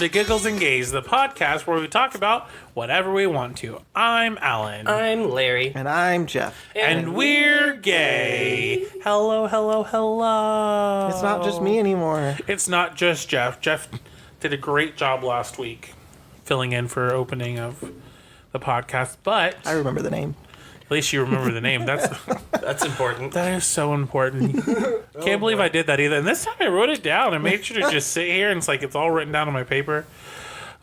to Giggles and Gaze, the podcast where we talk about whatever we want to. I'm Alan. I'm Larry. And I'm Jeff. And we're gay. Hello, hello, hello. It's not just me anymore. It's not just Jeff. Jeff did a great job last week filling in for opening of the podcast, but I remember the name. at least you remember the name. That's important. That is so important. Can't believe I did that either. And this time I wrote it down. I made sure to just sit here and it's all written down on my paper.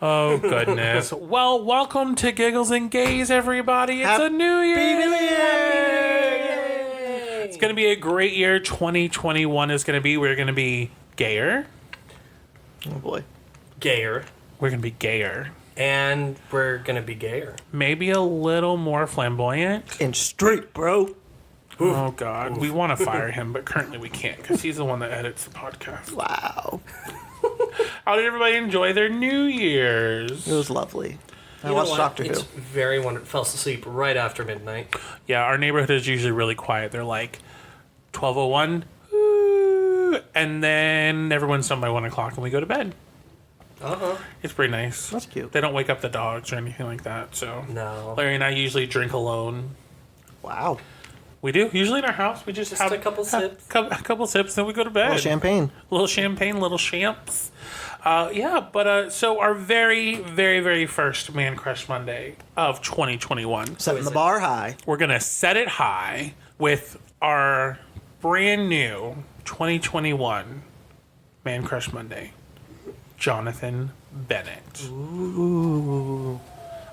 Oh, goodness. Well, welcome to Giggles and Gaze, everybody. It's a new year. It's going to be a great year. 2021 is going to be. We're going to be gayer. Oh boy. Gayer. We're going to be gayer. And we're going to be gayer. Maybe a little more flamboyant. And straight, bro. Oh, God. We want to fire him, but currently we can't because he's the one that edits the podcast. Wow. How did everybody enjoy their New Year's? It was lovely. I You know watched what? Doctor Who. It's very wonderful. Fell asleep right after midnight. Yeah, our neighborhood is usually really quiet. They're like 12:01, ooh, and then everyone's done by 1 o'clock and we go to bed. Uh-huh. It's pretty nice. That's cute. They don't wake up the dogs or anything like that. So No. Larry and I usually drink alone. Wow. We do usually in our house. We just have a couple sips. a couple sips, then we go to bed. Well, champagne. Little champagne, little champs. So our very, very, very first Man Crush Monday of 2021. Setting the bar high. We're going to set it high with our brand new 2021 Man Crush Monday, Jonathan Bennett. Ooh.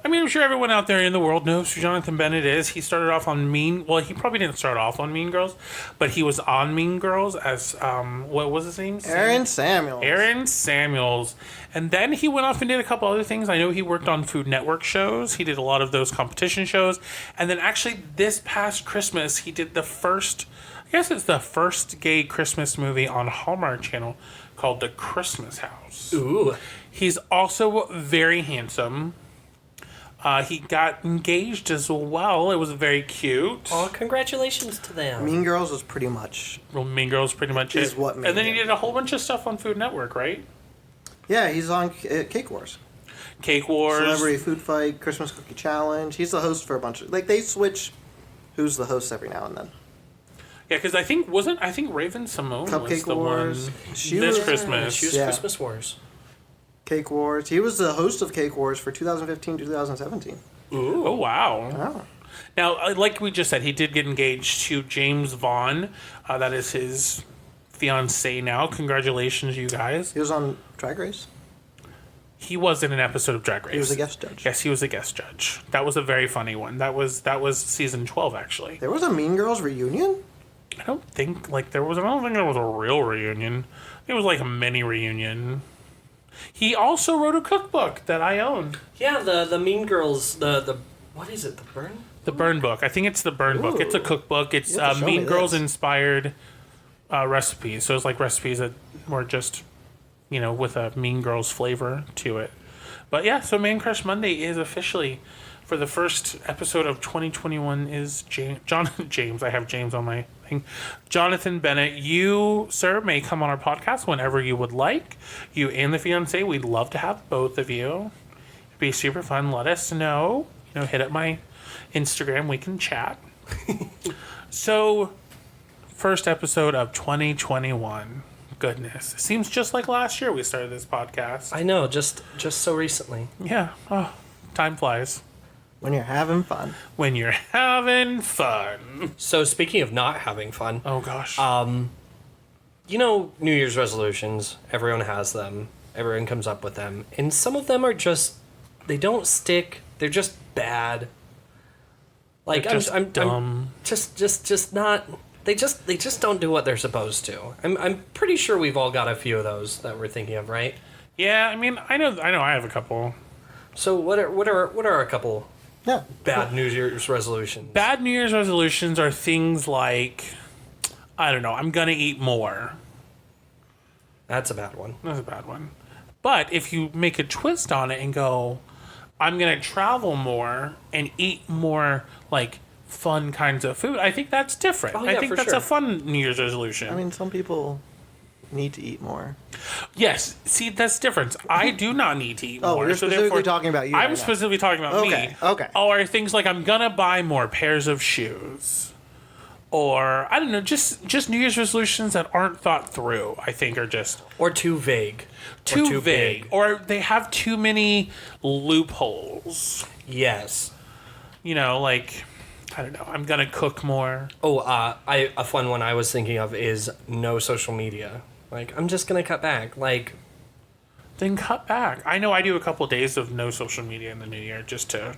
I mean, I'm sure everyone out there in the world knows who Jonathan Bennett is. He started off on Well, he probably didn't start off on Mean Girls, but he was on Mean Girls as, what was his name? Aaron Samuels. Aaron Samuels. And then he went off and did a couple other things. I know he worked on Food Network shows. He did a lot of those competition shows. And then actually this past Christmas, he did the first gay Christmas movie on Hallmark Channel called The Christmas House. Ooh. He's also very handsome. He got engaged as well. It was very cute. Oh, congratulations to them. Mean Girls was pretty much. Well, Mean Girls pretty much Is it. what made and then he him. did a whole bunch of stuff on Food Network, right? Yeah, he's on Cake Wars. Cake Wars. Celebrity Food Fight, Christmas Cookie Challenge. He's the host for a bunch of. They switch who's the host every now and then. Yeah, because I think Raven Simone was Cupcake the Wars. one She this was- Christmas. She was Yeah. Christmas Wars. Cake Wars. He was the host of Cake Wars for 2015-2017. Ooh. Oh wow! Oh. Now, like we just said, he did get engaged to James Vaughn. That is his fiancée now. Congratulations, you guys. He was on Drag Race. He was in an episode of Drag Race. He was a guest judge. Yes, he was a guest judge. That was a very funny one. That was season 12 actually. There was a Mean Girls reunion? I don't think there was a real reunion. It was like a mini reunion. He also wrote a cookbook that I own. Yeah, the Mean Girls, the what is it, the Burn? The Burn Book. I think it's the Burn Book. It's a cookbook. It's You have to show Mean me Girls this. inspired recipes. So it's like recipes that were just, with a Mean Girls flavor to it. But yeah, so Man Crush Monday is officially, for the first episode of 2021, is James. I have James on my thing. Jonathan Bennett, you, sir, may come on our podcast whenever you would like. You and the fiancé, we'd love to have both of you. It'd be super fun. Let us know. Hit up my Instagram. We can chat. So, first episode of 2021. Goodness. It seems just like last year we started this podcast. I know, just so recently. Yeah. Oh, time flies. When you're having fun. When you're having fun. So speaking of not having fun, Oh, gosh. New Year's resolutions, everyone has them. Everyone comes up with them. And some of them are just, they don't stick. They're just bad. Like, They're just I'm dumb. just not, they just don't do what they're supposed to. I'm pretty sure we've all got a few of those that we're thinking of, right? Yeah, I mean, I know I have a couple. So what are a couple Yeah. bad New Year's resolutions? Bad New Year's resolutions are things like, I don't know, I'm going to eat more. That's a bad one. That's a bad one. But if you make a twist on it and go, I'm going to travel more and eat more, like, fun kinds of food, I think that's different. Oh, yeah, I think for that's sure. a fun New Year's resolution. I mean, some people need to eat more. Yes. See, that's the difference. I do not need to eat Oh, more. you're specifically therefore, talking about you I'm right now. specifically talking about Okay, me. okay. Or things like I'm gonna buy more pairs of shoes. Or I don't know, just New Year's resolutions that aren't thought through, I think are just Or too vague. Or too vague. big. Or they have too many loopholes. Yes. You know, like I don't know, I'm gonna cook more. Oh, a fun one I was thinking of is no social media. Like, I'm just gonna cut back. Like, Then cut back. I know I do a couple days of no social media in the new year just to.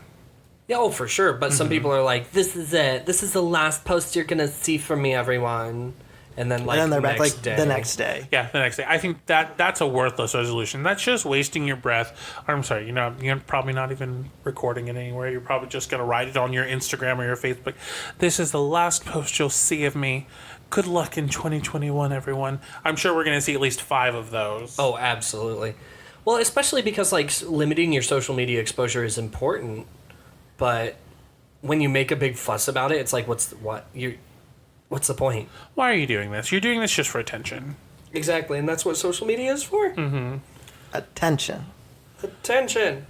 yeah, oh, for sure. But Mm-hmm. some people are like, this is it. This is the last post you're gonna see from me, everyone. And then, like, And then they're back next like day. the next day. Yeah, the next day. I think that's a worthless resolution. That's just wasting your breath. I'm sorry, you're probably not even recording it anywhere. You're probably just gonna write it on your Instagram or your Facebook. This is the last post you'll see of me. Good luck in 2021, everyone. I'm sure we're gonna see at least 5 of those. Oh, absolutely. Well, especially because, like, limiting your social media exposure is important. But when you make a big fuss about it, it's like, what's the point? Why are you doing this? You're doing this just for attention. Exactly, and that's what social media is for. Attention. Attention.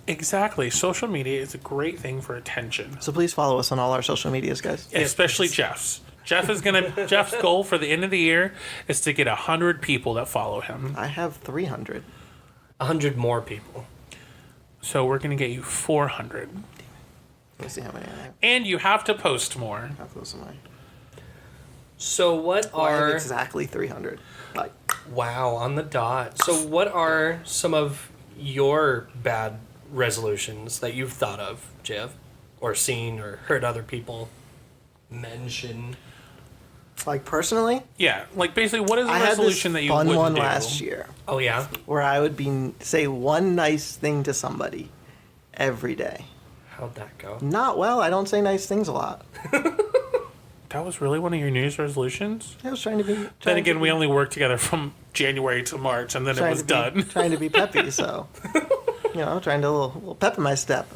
Exactly. Social media is a great thing for attention. So please follow us on all our social medias, guys. Especially Jeff's. Jeff's goal for the end of the year is to get 100 people that follow him. I have 300. 100 more people. So we're gonna get you 400, Let me see how many I have. and you have to post more. How close am I? So what Oh, I have are... exactly 300. Like, Wow, on the dot. So what are some of your bad resolutions that you've thought of, Jeff? Or seen or heard other people mention? personally, Yeah, like basically, what is a I had this resolution that you fun wouldn't one do? last year Oh, yeah? where I would say one nice thing to somebody every day. How'd that go? Not well. I don't say nice things a lot. That was really one of your New Year's resolutions. I was trying to be. Then trying again, to we be- only worked together from January to March, and then it trying was to be- done. Trying to be peppy, so trying to a little pep in my step.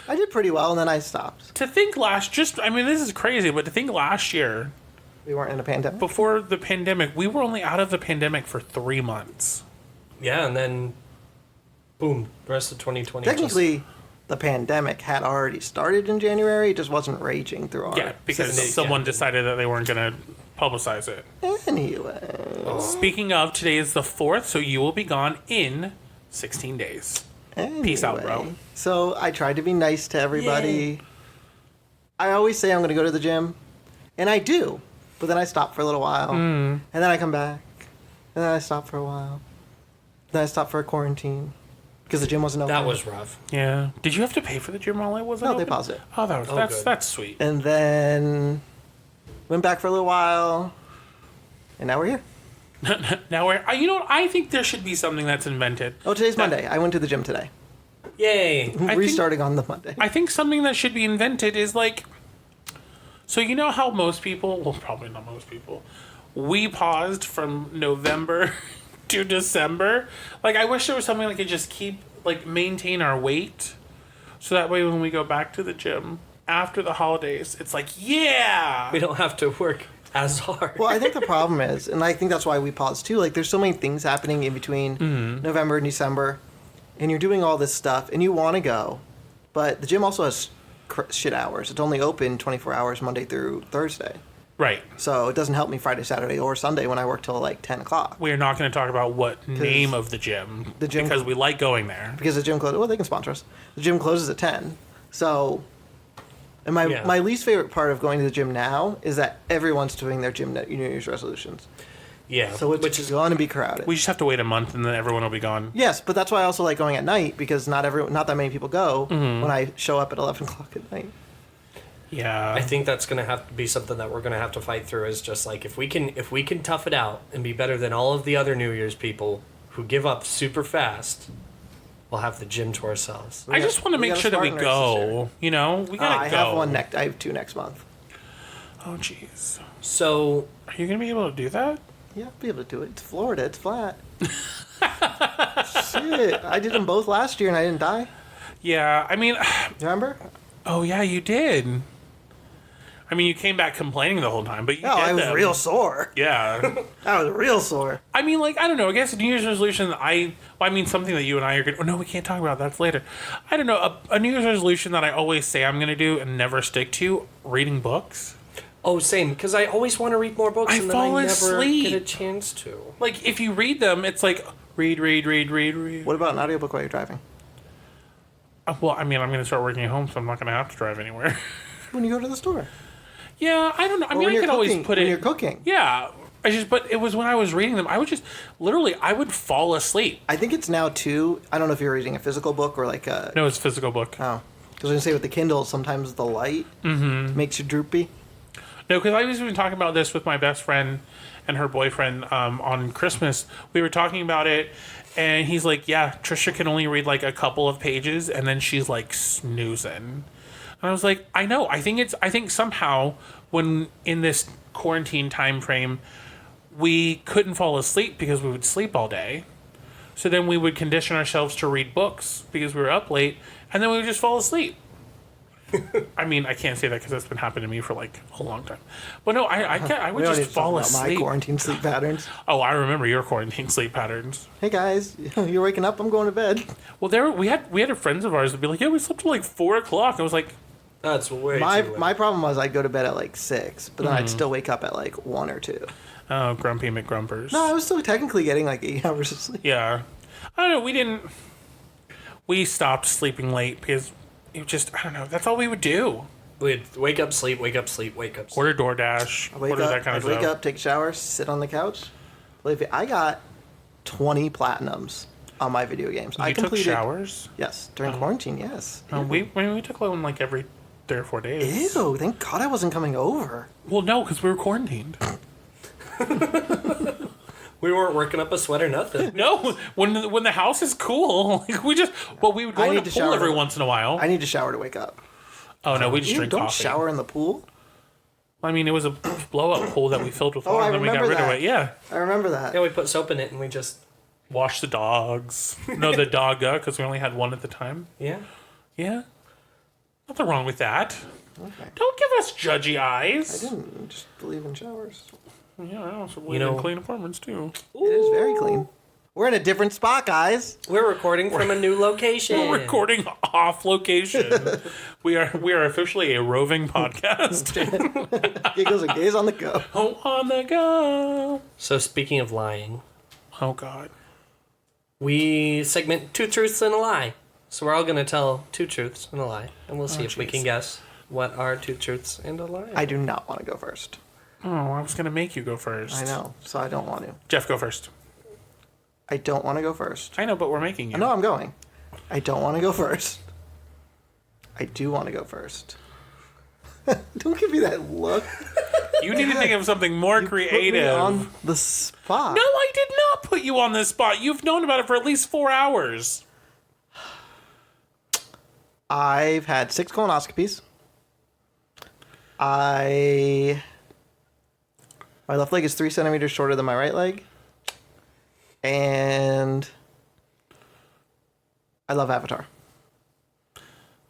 I did pretty well, and then I stopped. To think this is crazy, but to think last year, We weren't in a pandemic. before the pandemic, we were only out of the pandemic for 3 months. Yeah, and then... Boom. The rest of 2020 Technically, the pandemic had already started in January. It just wasn't raging through our. Yeah, because Seven days, someone yeah. decided that they weren't going to publicize it. Anyway. Speaking of, today is the 4th, so you will be gone in 16 days. Peace out, bro. Anyway, So I tried to be nice to everybody. I always say I'm going to go to the gym, and I do, but then I stop for a little while, and then I come back, and then I stop for a while, then I stop for a quarantine because the gym wasn't open. That was rough. Yeah. Did you have to pay for the gym while it wasn't No, they open? paused it. Oh, good. that's sweet. And then went back for a little while, and now we're here. Now I think there should be something that's invented. Oh, today's Monday. I went to the gym today. Yay. Restarting on the Monday. I think something that should be invented is like, so you know how most people, well, probably not most people, we paused from November to December. Like, I wish there was something that could just maintain our weight, so that way when we go back to the gym after the holidays, it's like, yeah. We don't have to work as hard. Well, I think the problem is, and I think that's why we paused too. Like, there's so many things happening in between November and December, and you're doing all this stuff, and you want to go, but the gym also has shit hours. It's only open 24 hours Monday through Thursday, Right. so it doesn't help me Friday, Saturday, or Sunday when I work till like 10 o'clock We are not going to talk about what name of the gym, because we like going there. because the gym closes. Well, they can sponsor us. The gym closes at 10, so. And Yeah. my least favorite part of going to the gym now is that everyone's doing their gym New Year's resolutions. Yeah. So it's going to be crowded. We just have to wait a month and then everyone will be gone. Yes, but that's why I also like going at night because not that many people go Mm-hmm. when I show up at 11 o'clock at night. Yeah. I think that's gonna have to be something that we're gonna have to fight through. Is just like if we can tough it out and be better than all of the other New Year's people who give up super fast, we'll have the gym to ourselves. I just want to we make got a sure that we Spartan race this year. go. You know, we gotta I go. have one next. I have 2 next month. Oh, jeez. So Are you gonna be able to do that? Yeah, I'll be able to do it. It's Florida. It's flat. Shit, I did them both last year and I didn't die. Yeah. I mean, Remember? oh yeah, you did. I mean, you came back complaining the whole time, but you No, did I was them. real sore. Yeah. I was real sore. I mean, like, I don't know. I guess a New Year's resolution, something that you and I are going to... Oh, no, we can't talk about that. That's later. I don't know. A New Year's resolution that I always say I'm going to do and never stick to, reading books. Oh, same. Because I always want to read more books, I and fall then I never asleep. get a chance to. Like, if you read them, it's like, read. What about an audiobook while you're driving? Well, I mean, I'm going to start working at home, so I'm not going to have to drive anywhere. When you go to the store. Yeah, I don't know. I Or mean, when I you're could always cooking- put when it... you're cooking. Yeah. But it was when I was reading them, I would just... Literally, I would fall asleep. I think it's now too. I don't know if you're reading a physical book or like a. No, it's a physical book. Oh. Because I was going to say with the Kindle, sometimes the light makes you droopy. No, because I was even talking about this with my best friend and her boyfriend on Christmas. We were talking about it, and he's like, yeah, Trisha can only read like a couple of pages, and then she's like snoozing. And I was like, I know. I think somehow when in this quarantine time frame, we couldn't fall asleep because we would sleep all day. So then we would condition ourselves to read books because we were up late, and then we would just fall asleep. I mean, I can't say that because that's been happening to me for like a long time. But no, I would We don't need just to talk fall about my asleep. quarantine sleep patterns. Oh, I remember your quarantine sleep patterns. Hey guys, you're waking up. I'm going to bed. Well, we had friends of ours that be like, yeah, we slept till like 4 o'clock. I was like, That's way My too late. my problem was I'd go to bed at like 6, but then I'd still wake up at like 1 or 2. oh, grumpy McGrumpers. No, I was still technically getting like 8 hours of sleep. Yeah, I don't know. We stopped sleeping late because it just, I don't know. That's all we would do. We'd wake up, sleep, wake up, sleep, wake up, sleep. Order DoorDash. I wake Order up, that kind of I'd wake stuff. up, take a shower, sit on the couch. Believe it, I got 20 platinums on my video games. I You took completed showers? Yes, during quarantine. Yes. We took one like every 3 or 4 days. Ew! Thank God I wasn't coming over. Well, no, because we were quarantined. We weren't working up a sweat or nothing. No, when the house is cool, like we would go I in need the to pool shower every to- once in a while. I need to shower to wake up. Oh no, we just Ew, drink don't coffee. shower in the pool. I mean, it was a blow up pool that we filled with Oh, water, I and then we got remember rid of that. it. Yeah, I remember that. Yeah, we put soap in it and we just, wash the dogs. No, the dogga, because we only had one at the time. yeah. Yeah, nothing wrong with that. Okay. Don't give us judgy eyes. I didn't just believe in showers. Yeah, I also believe You know- in clean apartments too. It is very clean. We're in a different spot, guys. We're recording from a new location. We're recording off location. we are officially a roving podcast. Giggles and gays on the go. Oh, on the go. So speaking of lying, Oh God. we segment 2 truths and a lie. So we're all going to tell 2 truths and a lie, and we'll see if we jeez. can guess what are 2 truths and a lie. I do not want to go first. Oh, I was gonna make you go first. I know, so I don't want to. Jeff, go first. I don't want to go first. I know, but we're making you. I know I'm going. I don't want to go first. I do want to go first. Don't give me that look. You need to think of something more Put me creative. on the spot. No, I did not put you on this spot. You've known about it for at least 4 hours. I've had 6 colonoscopies. My left leg is 3 centimeters shorter than my right leg. And I love Avatar.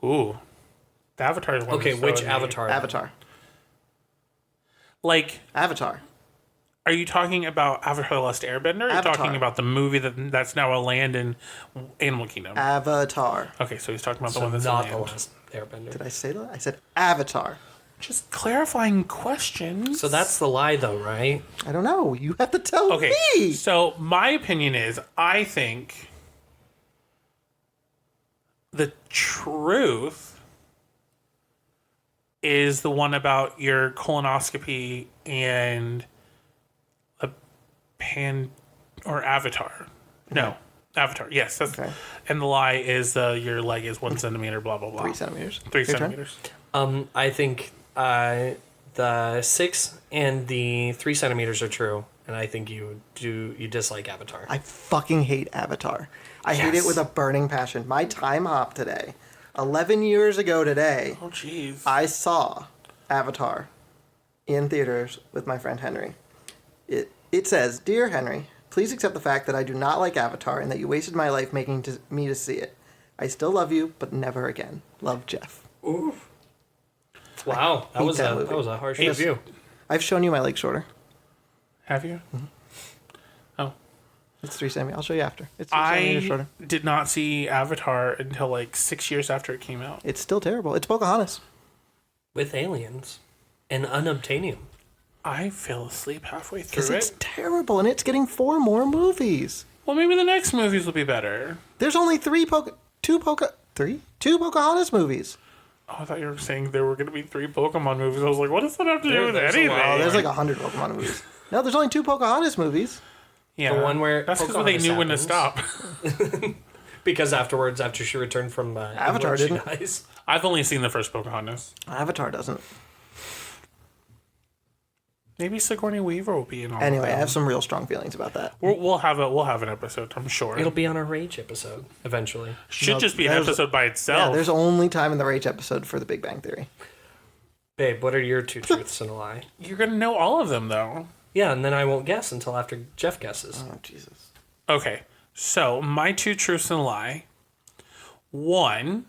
Ooh. The Avatar is one. Okay, that's so which neat. avatar? Avatar. Like, Avatar. are you talking about Avatar The Last Airbender? Or are you Avatar. talking about the movie that's now a land in Animal Kingdom? Avatar. Okay, so he's talking about the So one that's not a the land. last Airbender. Did I say that? I said Avatar. Just clarifying questions. So that's the lie, though, right? I don't know. You have to tell Okay, me. so my opinion is I think the truth is the one about your colonoscopy and a or Avatar. No, Avatar. Yes, that's Okay. and the lie is your leg is 1 centimeter. Blah blah blah. 3 centimeters. 3 Your turn? centimeters. I think the 6 and the 3 centimeters are true, and I think you dislike Avatar. I fucking hate Avatar. I hate it Yes. with a burning passion. My time hop today, 11 years ago today, Oh jeez. I saw Avatar in theaters with my friend Henry. It says, "Dear Henry, please accept the fact that I do not like Avatar and that you wasted my life making me to see it. I still love you, but never again. Love, Jeff." Wow, that hate was that a movie. that was a harsh Yes. review. I've shown you my leg shorter. Have you? Oh. It's 3 centimeters. I'll show you after. It's 3 centimeters I shorter. did not see Avatar until like 6 years after it came out. It's still terrible. It's Pocahontas. With aliens and unobtainium. I fell asleep halfway Because through it's it. terrible, and it's getting 4 more movies. Well, maybe the next movies will be better. There's only 2 Pocahontas movies. Oh, I thought you were saying there were going to be 3 Pokemon movies. I was like, what does that have to do with There's a anything? lot. Oh, there's like 100 Pokemon movies. No, there's only 2 Pocahontas movies. Yeah, The one where that's because they Pocahontas knew when to happens. stop. Because afterwards, after she returned from Avatar England, didn't. she dies. I've only seen the first Pocahontas. Avatar doesn't. Maybe Sigourney Weaver will be in all. Anyway, of I them. have some real strong feelings about that. We'll have an episode. I'm sure. It'll be on our Rage episode eventually. Should No, just be an there's- episode by Yeah, itself. there's only time in the Rage episode for the Big Bang Theory. Babe, what are your 2 truths and a lie? You're gonna know all of them though. Yeah, and then I won't guess until after Jeff guesses. Oh, Jesus. Okay, so my 2 truths and a lie. 1,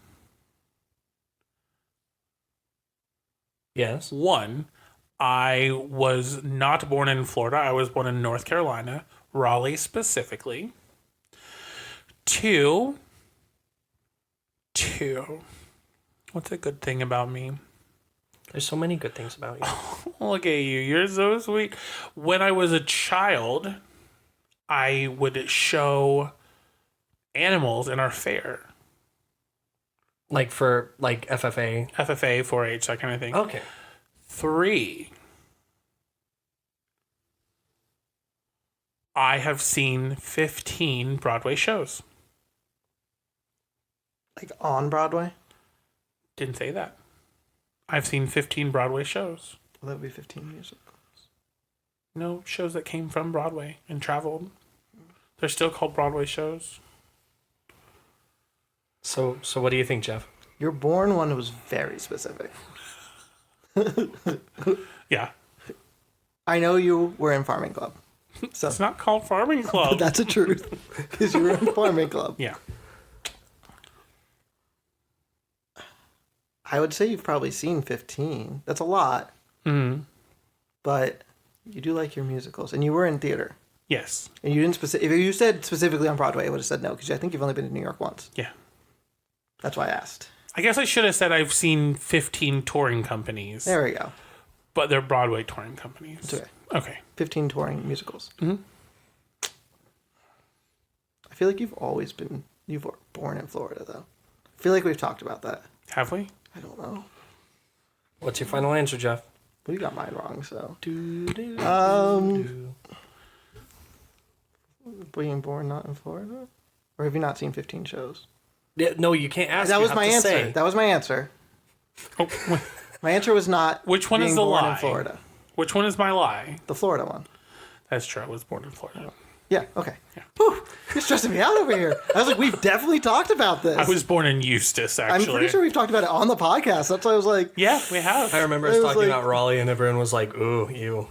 Yes. I was not born in Florida. I was born in North Carolina, Raleigh specifically. 2, what's a good thing about me? There's so many good things about you. Look at you. You're so sweet. When I was a child, I would show animals in our fair. Like for FFA. FFA, 4-H, that kind of thing. Okay. 3, I have seen 15 Broadway shows. Like on Broadway? Didn't say that. I've seen 15 Broadway shows. Well, that would be 15 years ago. No, shows that came from Broadway and traveled. They're still called Broadway shows. So what do you think, Jeff? Your born one was very specific. Yeah. I know you were in Farming Club. So It's not called Farming Club. that's a truth. Because you were in Farming Club. Yeah. I would say you've probably seen 15. That's a lot. Mm-hmm. But you do like your musicals. And you were in theater. Yes. And you didn't if you said specifically on Broadway, I would have said no. Because I think you've only been to New York once. Yeah. That's why I asked. I guess I should have said I've seen 15 touring companies, There we go. but they're Broadway touring companies. It's okay. Okay. 15 touring musicals. Mhm. I feel like you were born in Florida, though. I feel like we've talked about that. Have we? I don't know. What's your final answer, Jeff? Well, you got mine wrong, so. Do. Being born not in Florida? Or have you not seen 15 shows? Yeah, no, you can't ask. That you was have my to answer. say. That was my answer. Oh, My answer was not. Which one is being the born lie? in Florida. which one is my lie? The Florida one. That's true. I was born in Florida. Yeah, okay. Whew, you're stressing me out over here. I was like, we've definitely talked about this. I was born in Eustis, I'm actually. pretty sure we've talked about it on the podcast. That's why I was like, Yeah, we have. I remember us It was talking like- about Raleigh, and everyone was like, "Ooh, you."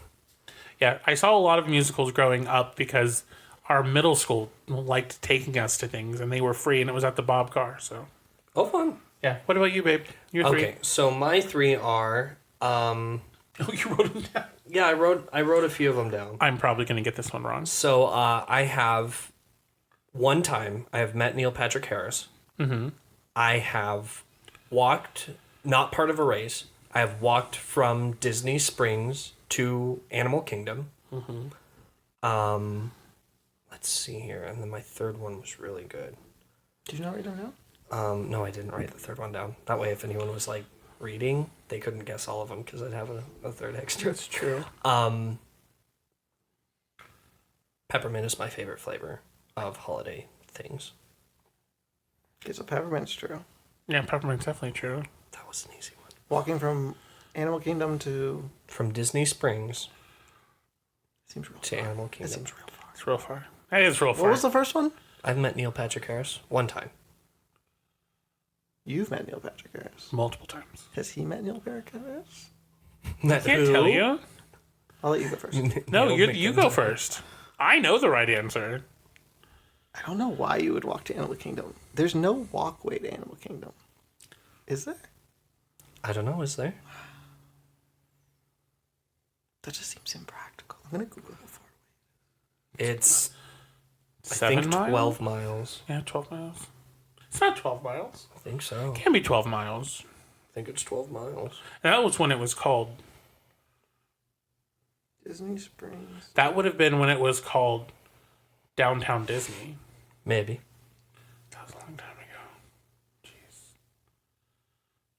Yeah, I saw a lot of musicals growing up because our middle school liked taking us to things, and they were free, and it was at the Bob Car. So, Oh, fun. yeah. What about you, babe? Your 3? Okay, so my 3 are. Oh, you wrote them down. Yeah, I wrote a few of them down. I'm probably going to get this one wrong. So I have one time I have met Neil Patrick Harris. Mm-hmm. I have walked, not part of a race. I have walked from Disney Springs to Animal Kingdom. Mm-hmm. Let's see here, and then my third one was really good. did you not write them down? No, I didn't write the third one down. That way, if anyone was like reading, they couldn't guess all of them because I'd have a third extra. That's true. Peppermint is my favorite flavor of holiday things. Okay, so peppermint's true. Yeah, peppermint's definitely true. That was an easy one. Walking from Animal Kingdom to From Disney Springs seems real to far. Animal That Kingdom. seems real far. It's real far. That is real far. What was the first one? I've met Neil Patrick Harris one time. You've met Neil Patrick Harris. Multiple times. Has he met Neil Patrick Harris? Met Can't who? tell you. I'll let you go first. No, Neil you go first. I know the right answer. I don't know why you would walk to Animal Kingdom. There's no walkway to Animal Kingdom. Is there? I don't know, is there? That just seems impractical. I'm gonna Google how far. It's I 7 think miles? 12 miles. Yeah, 12 miles. It's not 12 miles. I think so. It can be 12 miles. I think it's 12 miles. And that was when it was called. Disney Springs. That would have been when it was called Downtown Disney. Maybe. That was a long time ago. Jeez.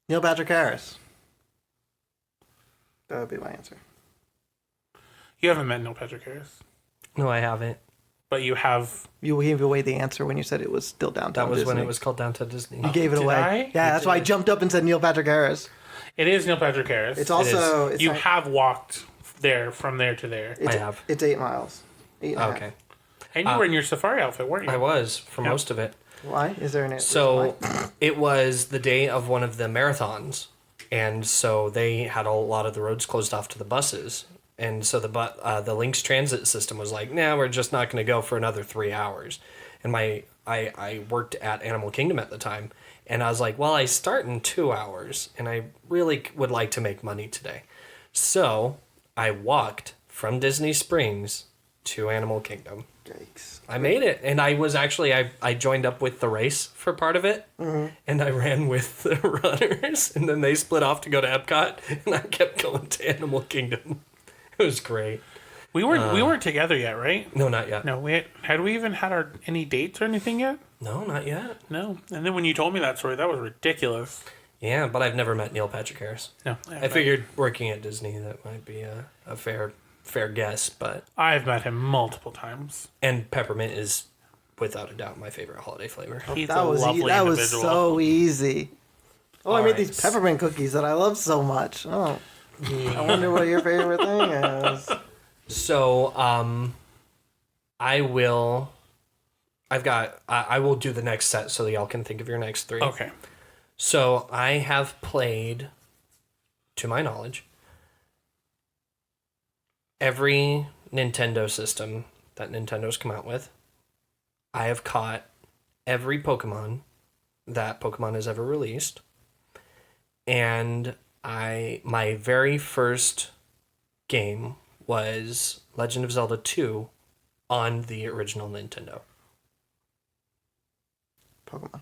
Neil Patrick Harris. That would be my answer. You haven't met Neil Patrick Harris, No, I haven't. but you have. You gave away the answer when you said it was still downtown. That was when Disney. it was called Downtown Disney. You gave it Did away. I? Yeah, that's why I jumped up and said Neil Patrick Harris. It is Neil Patrick Harris. It's also it's you not- have walked there from there to there, it's, I have. It's 8 miles. 8.5. Okay. and you were in your safari outfit, weren't you? I was for Yeah. most of it. Why? Is there an answer? So Why? it was the day of one of the marathons, and so they had a lot of the roads closed off to the buses, and so the Lynx transit system was like, "Nah, we're just not going to go for another 3 hours." And I worked at Animal Kingdom at the time, and I was like, "Well, I start in 2 hours, and I really would like to make money today," so I walked from Disney Springs to Animal Kingdom. Yikes. I made it, and I was actually I joined up with the race for part of it, and I ran with the runners, and then they split off to go to Epcot, and I kept going to Animal Kingdom. It was great. We weren't together yet, right? No, not yet. No, had we even had any dates or anything yet? No, not yet. No. And then when you told me that story, that was ridiculous. Yeah, but I've never met Neil Patrick Harris. No, I figured working at Disney that might be a fair guess, but I've met him multiple times. and peppermint is without a doubt my favorite holiday flavor. He's That a was lovely that was individual. so easy. Oh, I made Alright. these peppermint cookies that I love so much. Oh, I wonder what your favorite thing is. So, I will do the next set so that y'all can think of your next three. Okay. So I have played, to my knowledge, every Nintendo system that Nintendo's come out with. I have caught every Pokemon that Pokemon has ever released. And my very first game was Legend of Zelda 2 on the original Nintendo. Pokemon.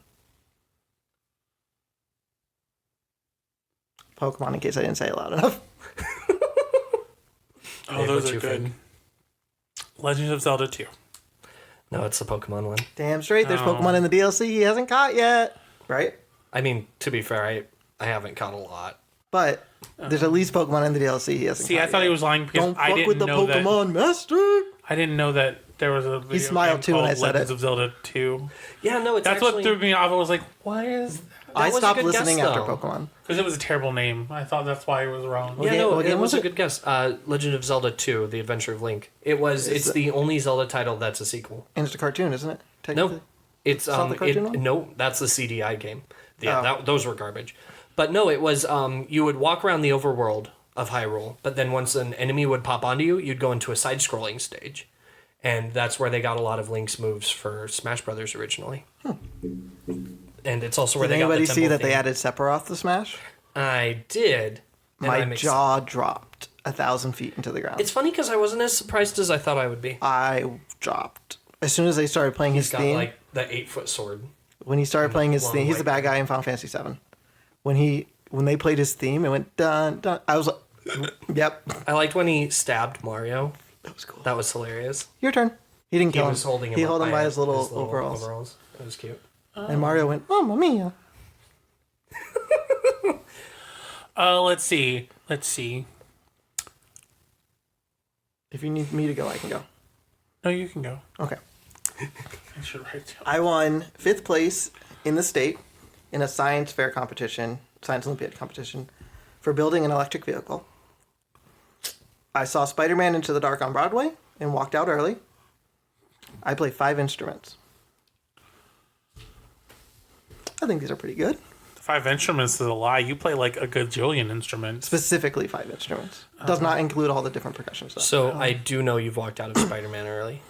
Pokemon, in case I didn't say it loud enough. Oh, Dave, those what are you good. think? Legend of Zelda 2. No, it's the Pokemon one. Damn straight, there's Oh. Pokemon in the DLC he hasn't caught yet. Right? I mean, to be fair, I haven't caught a lot. But there's at least Pokemon in the DLC he hasn't See, caught I thought yet. he was lying because Don't I fuck didn't with the know that. Pokemon Master! I didn't know that there was a video smiled game too when called I said Legends it. of Zelda 2. Yeah, no, it's That's actually, what threw me off. I was like, why is I was a stopped good guess, listening after though. Pokemon. Because it was a terrible name. I thought that's why it was wrong. What Yeah, game- no, what game it was was a it? good guess. Legend of Zelda 2: The Adventure of Link. It's the only Zelda title that's a sequel. And it's a cartoon, isn't it? Technically. No, it's not the cartoon one? no, that's the CDI game. Yeah, Oh. those were garbage. But no, it was you would walk around the overworld of Hyrule, but then once an enemy would pop onto you, you'd go into a side-scrolling stage, and that's where they got a lot of Link's moves for Smash Brothers originally. And it's also where Did they got anybody the see temple that they theme. added Sephiroth to Smash? I did. and My I'm ex- jaw dropped 1,000 feet into the ground. It's funny because I wasn't as surprised as I thought I would be. I dropped. As soon as they started playing his He's got theme, like the 8-foot sword. when he started playing his long theme, he's the white bad guy in Final Fantasy VII. When they played his theme, it went dun dun. I was like, yep, I liked when he stabbed Mario. that was cool. That was hilarious. Your turn. He didn't He kill was him. holding him. He up held him by his little overalls. It was cute. And Mario went, "Mamma mia!" Let's see. If you need me to go, I can go. No, you can go. Okay. I should write down. I won 5th place in the state in a science fair competition, science Olympiad competition, for building an electric vehicle. I saw Spider-Man Into the Dark on Broadway and walked out early. I play 5 instruments. I think these are pretty good. 5 instruments is a lie. You play like a gajillion instruments. Specifically 5 instruments. Does not include all the different percussion stuff. So I do know you've walked out of Spider-Man early.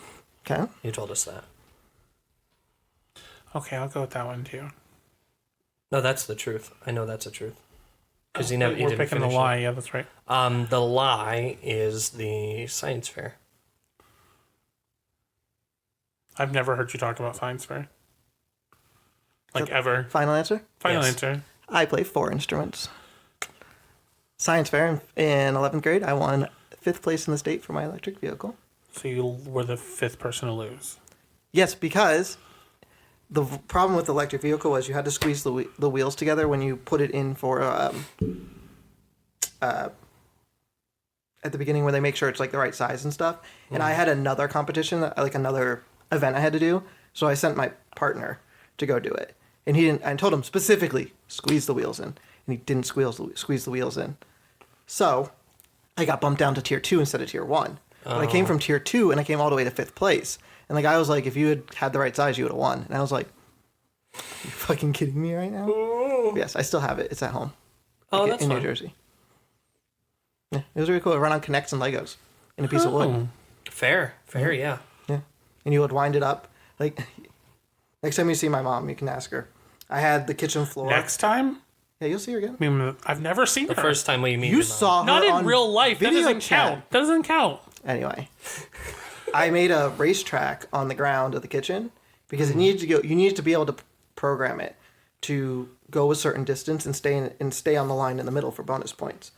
Okay. You told us that. Okay, I'll go with that one too. No, that's the truth. I know that's the truth. because he We're didn't picking the finish it. lie. Yeah, that's right. The lie is the science fair. I've never heard you talk about science fair. Like So- ever. Final answer? Final Yes. answer. I play 4 instruments. Science fair in 11th grade, I won 5th place in the state for my electric vehicle. So you were the 5th person to lose. Yes, because the problem with the electric vehicle was you had to squeeze the wheels together when you put it in for at the beginning where they make sure it's like the right size and stuff. And I had another competition, like another event I had to do, so I sent my partner to go do it. And he didn't. I told him specifically squeeze the wheels in, and he didn't squeeze the wheels in. So I got bumped down to tier 2 instead of tier 1. But I came from tier 2 and I came all the way to 5th place. And the guy was like, if you had had the right size, you would have won. And I was like, are you fucking kidding me right now? Yes, I still have it. It's at home. Oh, Like, that's in fun. New Jersey. Yeah, it was really cool. It ran on Connects and Legos in a piece of wood. Fair, yeah. Yeah. And you would wind it up. Like, next time you see my mom, you can ask her. I had the kitchen floor. Next time? Yeah, you'll see her again. I mean, I've never seen The her. first time we meet You your mom. saw her Not in on real life. That video doesn't chat. count. Doesn't count. Anyway, I made a racetrack on the ground of the kitchen because it needed to go. You needed to be able to program it to go a certain distance and stay on the line in the middle for bonus points.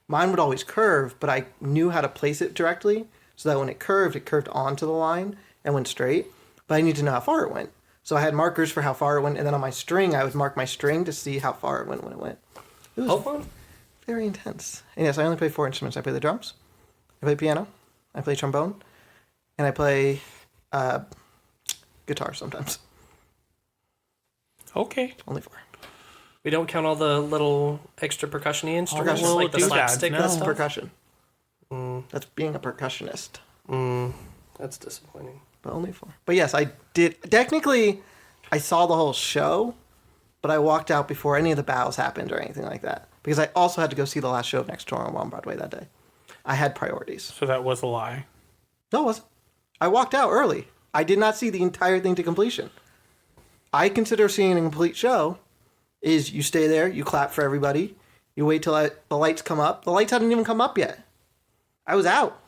Mine would always curve, but I knew how to place it directly so that when it curved onto the line and went straight. But I needed to know how far it went. So I had markers for how far it went, and then on my string, I would mark my string to see how far it went when it went. It was Oh, fun. very intense. And yes, I only play 4 instruments. I play the drums, I play piano, I play trombone, and I play guitar sometimes. Okay. Only 4. We don't count all the little extra percussion-y instruments, little like the doodads, slapstick no. and That's stuff. percussion. That's being a percussionist. That's disappointing. But only 4. But yes, I did. Technically, I saw the whole show, but I walked out before any of the bows happened or anything like that. Because I also had to go see the last show of Next Door on Broadway that day. I had priorities. So that was a lie. No, it wasn't. I walked out early. I did not see the entire thing to completion. I consider seeing a complete show is you stay there, you clap for everybody, you wait till the lights come up. The lights hadn't even come up yet. I was out.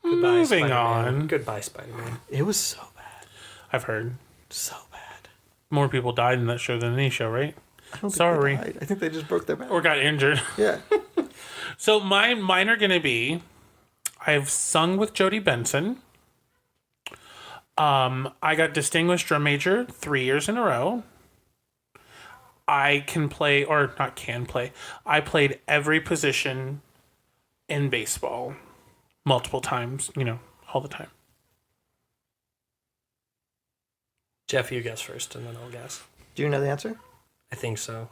Goodbye, Moving Spider-Man. on. Goodbye, Spider-Man. It was so bad. I've heard So bad. more people died in that show than any show, right? I don't think Sorry. they died. I think they just broke their back. Or got injured. Yeah. So mine are gonna be, I've sung with Jody Benson. I got distinguished drum major 3 years in a row. I can play, or not can play. I played every position in baseball multiple times. All the time. Jeff, you guess first, and then I'll guess. Do you know the answer? I think so.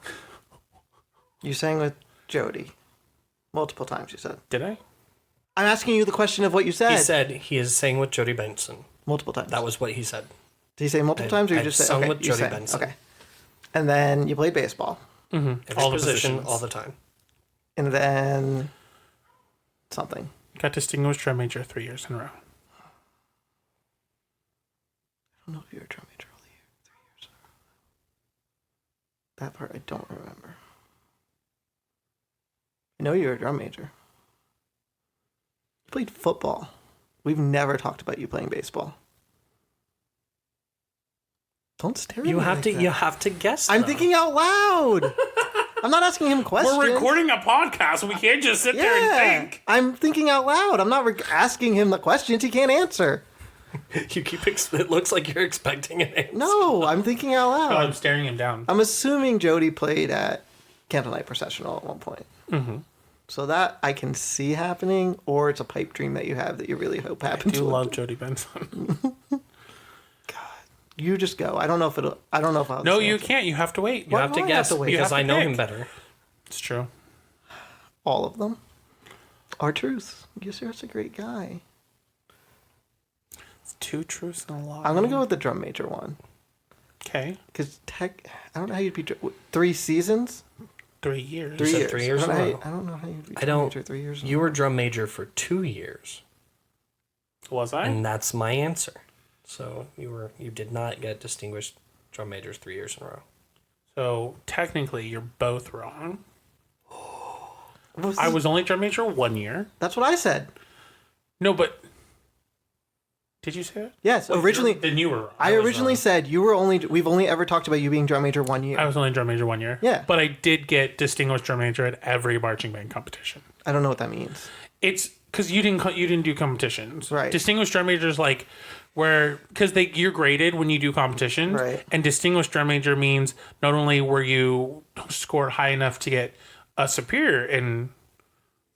You sang with Jody multiple times, you said. Did I? I'm asking you the question of what you said. He said he is sang with Jody Benson. multiple times. That was what he said. Did he say multiple times or you I've just said sung okay, with you Jody sang. Benson. Okay. And then you played baseball. Every All the position, positions. all the time. And then something. Got distinguished drum major 3 years in a row. I don't know if you were a drum major all the year. 3 years. That part I don't remember. I know you were a drum major. You played football. We've never talked about you playing baseball. Don't stare at You me have like to. that. You have to guess. I'm though. thinking out loud. I'm not asking him questions. We're recording a podcast. We can't just sit there and think. I'm thinking out loud. I'm not asking him the questions he can't answer. You keep. It looks like you're expecting an answer. No, I'm thinking out loud. Oh, I'm staring him down. I'm assuming Jody played at Candlelight Processional at one point. Mm-hmm. So that I can see happening, or it's a pipe dream that you have that you really hope I happens. do love Jody Benson. You just go. I don't know if it'll. I don't know if I'll. No, you can't. You have to wait. You Why have do to I have guess to wait? You because have I to know pick. him better. It's true. All of them are truths. Yusir's a great guy. It's 2 truths and a lie. I'm gonna go with the drum major one Okay. because I don't know how you'd be 3 seasons. 3 years. 3 said years. 3 years I don't, in know a how row. I don't know how you'd be. I drum don't- Major 3 years. in a You row. were drum major for 2 years, Was I? and that's my answer. So you did not get distinguished drum majors 3 years in a row. So technically, you're both wrong. I was only drum major 1 year. That's what I said. No, but did you say that? Yes, originally. Then you were wrong. I originally said we've only ever talked about you being drum major 1 year. I was only drum major 1 year. Yeah. But I did get distinguished drum major at every marching band competition. I don't know what that means. It's because you didn't do competitions. Right. Distinguished drum major is like where because you're graded when you do competitions. Right. And distinguished drum major means not only were you scored high enough to get a superior in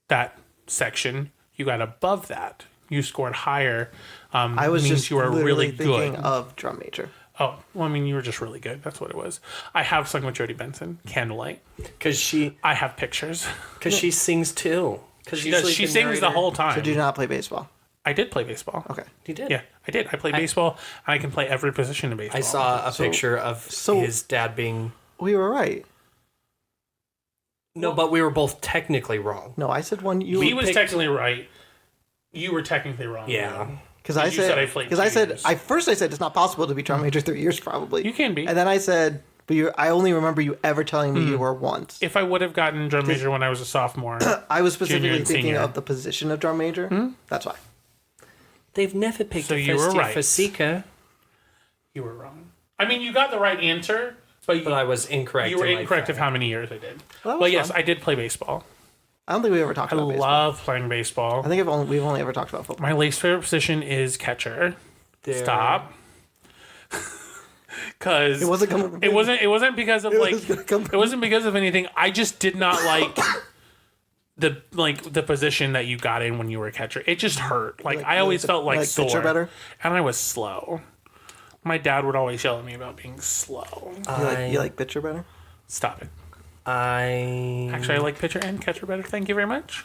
that section, you got above that. You scored higher. I was means just you were literally really thinking good. of drum major. Oh, well, I mean, you were just really good. That's what it was. I have sung with Jody Benson, Candlelight. Because she I have pictures. sings too. Because She sings the whole time. So do you not play baseball? I did play baseball. Okay. He did. Yeah, I did. I played baseball, and I can play every position in baseball. I saw a picture of his dad being. We were right. No, but we were both technically wrong. No, I said one. He was technically right. You were technically wrong. Yeah. Because I You said I said played because I 2 said years. first I said it's not possible to be drum major 3 years probably. You can be. And then I said, but I only remember you ever telling me you were once. If I would have gotten drum major when I was a sophomore, I was specifically and thinking senior. of the position of drum major. That's why. They've never picked So a you were first year right. for Seeker, you were wrong. I mean, you got the right answer, but but I was incorrect. you were in my incorrect of fact. how many years I did. Well, that was But yes, fun. I did play baseball. I don't think we ever talked I about baseball. love playing baseball. I think we've only ever talked about football. My least favorite position is catcher. There- Stop. Because It wasn't coming from It me. wasn't. It wasn't because of like. was gonna come It from wasn't because of anything. I just did not like the position that you got in when you were a catcher. It just hurt. Like I always felt like pitcher sore, better? and I was slow. My dad would always yell at me about being slow. You like pitcher better? Stop it. Actually, I like pitcher and catcher better. Thank you very much.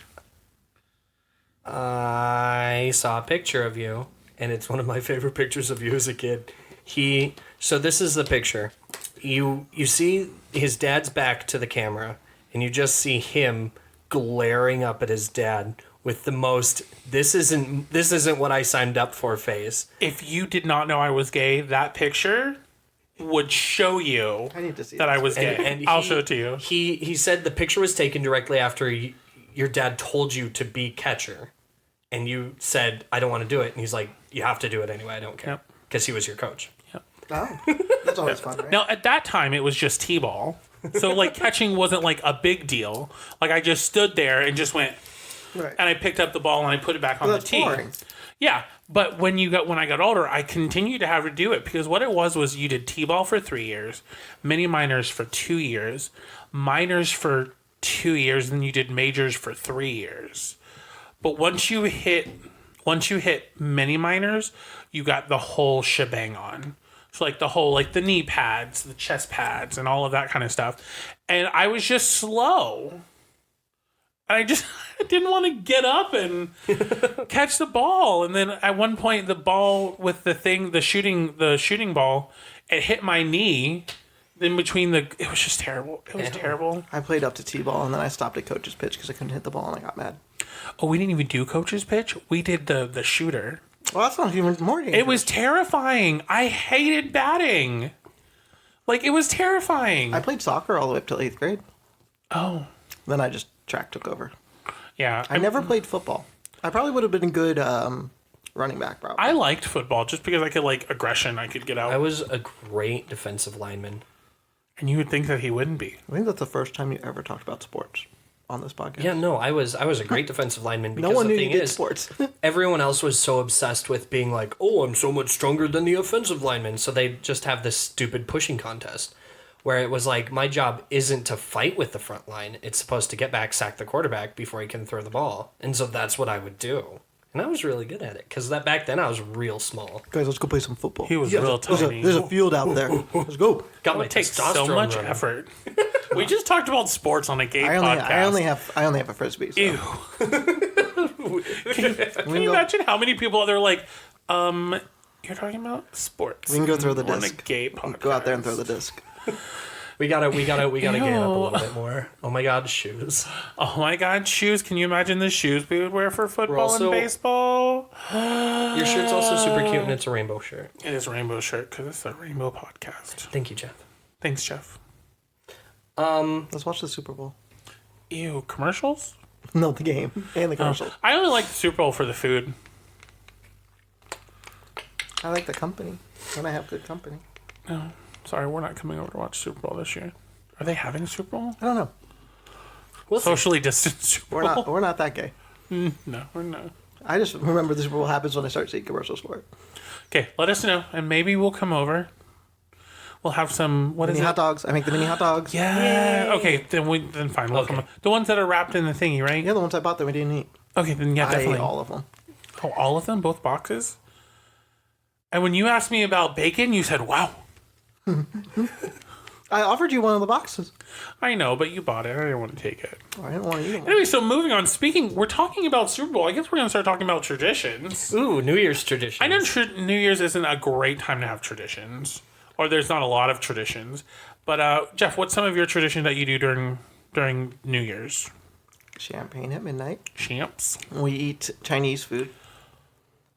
I saw a picture of you, and it's one of my favorite pictures of you as a kid. So this is the picture. You see his dad's back to the camera, and you just see him glaring up at his dad with the most this isn't what I signed up for face. If you did not know I was gay, that picture would show you I need to see that this. I was gay. And I'll show it to you. He said the picture was taken directly after your dad told you to be catcher, and you said I don't want to do it, and he's like, you have to do it anyway. I don't care, Yep. because he was your coach. Oh, that's always fun, right? Now, at that time, it was just t-ball. So, like, catching wasn't, like, a big deal. Like, I just stood there and just went, Right. and I picked up the ball and I put it back on Well, the that's tee. boring. Yeah, but when I got older, I continued to have to do it because what it was you did t-ball for 3 years, mini minors for 2 years, minors for 2 years, and then you did majors for 3 years. But once you hit mini minors, you got the whole shebang on. So like the knee pads, the chest pads, and all of that kind of stuff. And I was just slow. I just didn't want to get up and catch the ball. And then at one point, the ball with the shooting ball, it hit my knee. In between it was just terrible. It was terrible. I played up to t-ball and then I stopped at coach's pitch because I couldn't hit the ball and I got mad. Oh, we didn't even do coach's pitch. We did the shooter. Well, that's not even more dangerous. It was terrifying. I hated batting. Like it was terrifying. I played soccer all the way up till 8th grade. Oh, Then I just track took over. yeah. I never played football. I probably would have been a good running back, probably. I liked football just because I could like aggression. I could get out. I was a great defensive lineman. And you would think that he wouldn't be. I think that's the first time you ever talked about sports on this podcast. Yeah, no, I was a great defensive lineman because No one the knew thing you did is, sports. everyone else was so obsessed with being like, oh, I'm so much stronger than the offensive lineman. So they just have this stupid pushing contest where it was like, my job isn't to fight with the front line. It's supposed to get back, sack the quarterback before he can throw the ball. And so that's what I would do. And I was really good at it because back then I was real small. Guys, let's go play some football. He was real tiny. There's a field out there. Let's go. Got It my would take testosterone so much running. effort. We just talked about sports on a gay I podcast. only have a frisbee. So. Ew. Can you imagine how many people they're like, you're talking about sports? We can go throw the on disc. a gay podcast. Go out there and throw the disc. We gotta get up a little Ew. bit more. Oh my god, shoes. Oh my god, shoes! Can you imagine the shoes we would wear for football also- and baseball? Your shirt's also super cute and it's a rainbow shirt. It is a rainbow shirt because it's a rainbow podcast. Thank you, Jeff. Thanks, Jeff. Let's watch the Super Bowl. Ew, commercials? No, the game and the commercials. I only like the Super Bowl for the food. I like the company when I have good company. No, sorry, we're not coming over to watch Super Bowl this year. Are they having a Super Bowl? I don't know. We'll see. Socially distanced Super Bowl? We're not that gay. No, we're not. I just remember the Super Bowl happens when I start seeing commercials for it. Okay, let us know, and maybe we'll come over. We'll have some. What is Mini it? hot dogs. I make the mini hot dogs. Yeah. Okay. Then fine. We'll come. The ones that are wrapped in the thingy, right? Yeah, the ones I bought that we didn't eat. Okay. Then yeah, I definitely ate all of them. Oh, all of them, both boxes. And when you asked me about bacon, you said, "Wow." I offered you one of the boxes. I know, but you bought it. I didn't want to take it. I didn't want to eat them. Anyway, so moving on. We're talking about Super Bowl. I guess we're gonna start talking about traditions. Ooh, New Year's tradition. I know New Year's isn't a great time to have traditions, or there's not a lot of traditions. But Jeff, what's some of your tradition that you do during New Year's? Champagne at midnight. Champs. We eat Chinese food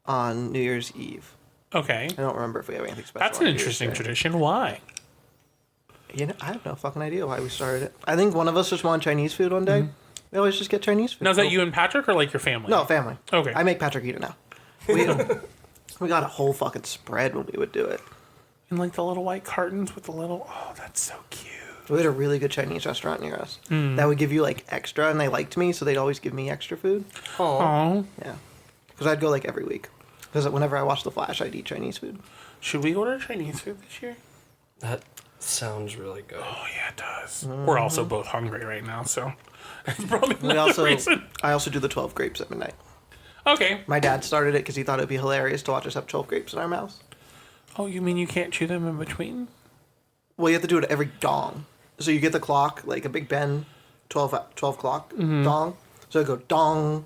on New Year's Eve. Okay. I don't remember if we have anything special. That's on an New Year's interesting Day. tradition. Why? You know, I have no fucking idea why we started it. I think one of us just wanted Chinese food one day. We always just get Chinese food. Now, is that you and Patrick or like your family? No, family. Okay. I make Patrick eat it now. We, we got a whole fucking spread when we would do it. In like the little white cartons with the little. Oh, that's so cute. We had a really good Chinese restaurant near us that would give you like extra, and they liked me, so they'd always give me extra food. Aw. Oh, Yeah, because I'd go like every week. Because whenever I watch The Flash, I'd eat Chinese food. should we order Chinese food this year? That sounds really good. Oh yeah, it does. We're also both hungry right now, so it's probably We not also, the reason. I also do the 12 grapes at midnight. Okay. My dad started it because he thought it'd be hilarious to watch us have 12 grapes in our mouths. Oh, you mean you can't chew them in between? Well, you have to do it at every dong. So you get the clock, like a Big Ben 12 clock dong. So it go dong,